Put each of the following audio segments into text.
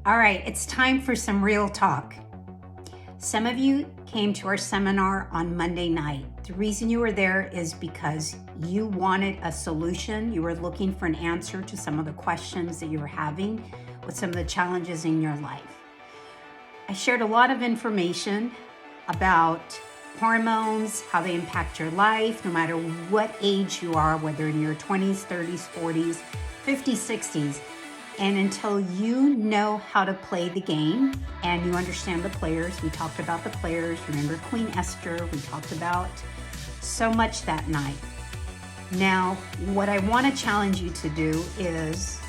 All right, it's time for some real talk. Some of you came to our seminar on Monday night. The reason you were there is because you wanted a solution. You were looking for an answer to some of the questions that you were having with some of the challenges in your life. I shared a lot of information about hormones, how they impact your life, no matter what age you are, whether in your 20s, 30s, 40s, 50s, 60s. And until you know how to play the game and you understand the players, we talked about the players, remember Queen Esther, we talked about so much that night. Now, what I want to challenge you to do is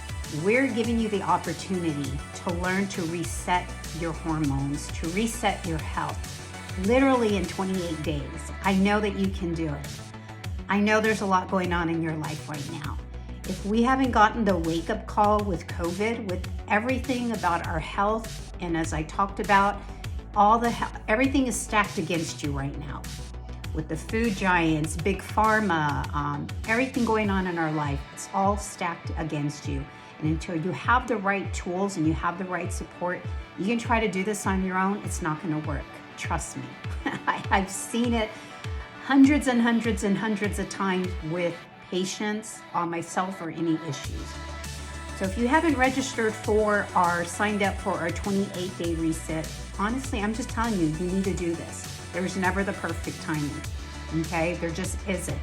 we're giving you the opportunity to learn to reset your hormones, to reset your health, literally in 28 days. I know that you can do it. I know there's a lot going on in your life right now. If we haven't gotten the wake-up call with COVID, with everything about our health, and as I talked about, everything is stacked against you right now. With the food giants, big pharma, everything going on in our life, it's all stacked against you. And until you have the right tools and you have the right support, you can try to do this on your own, it's not gonna work. Trust me. I've seen it hundreds and hundreds and hundreds of times with patients, on myself, or any issues. So if you haven't registered for or signed up for our 28-day reset, honestly, I'm just telling you, you need to do this. There's never the perfect timing, okay? There just isn't.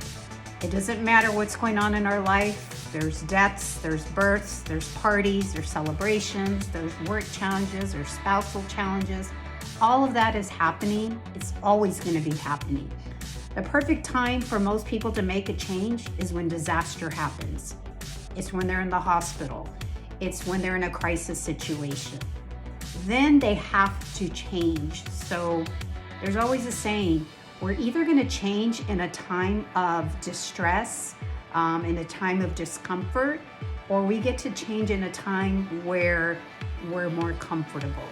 It doesn't matter what's going on in our life. There's deaths, there's births, there's parties, there's celebrations, there's work challenges, there's spousal challenges. All of that is happening. It's always going to be happening. The perfect time for most people to make a change is when disaster happens. It's when they're in the hospital. It's when they're in a crisis situation. Then they have to change. So there's always a saying, we're either going to change in a time of distress, in a time of discomfort, or we get to change in a time where we're more comfortable.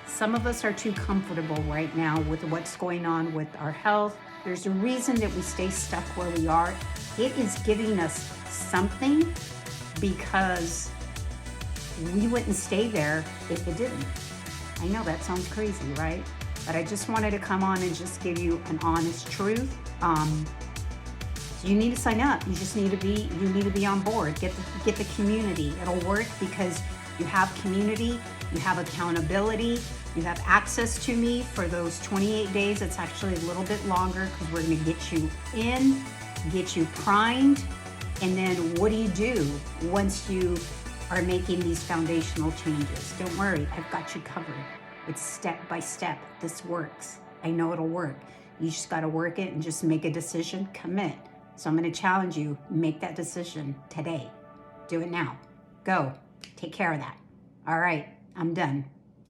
Some of us are too comfortable right now with what's going on with our health. There's a reason that we stay stuck where we are. It is giving us something because we wouldn't stay there if it didn't. I know that sounds crazy, right? But I just wanted to come on and just give you an honest truth. You need to sign up. You just need to be on board. Get the community. It'll work because you have community, you have accountability, you have access to me for those 28 days. It's actually a little bit longer because we're going to get you in, get you primed, and then what do once you are making these foundational changes? Don't worry, I've got you covered. It's step by step. This works. I know it'll work. You just got to work it and just make a decision, commit. So I'm going to challenge you, make that decision today. Do it now. Go. Take care of that. All right, I'm done.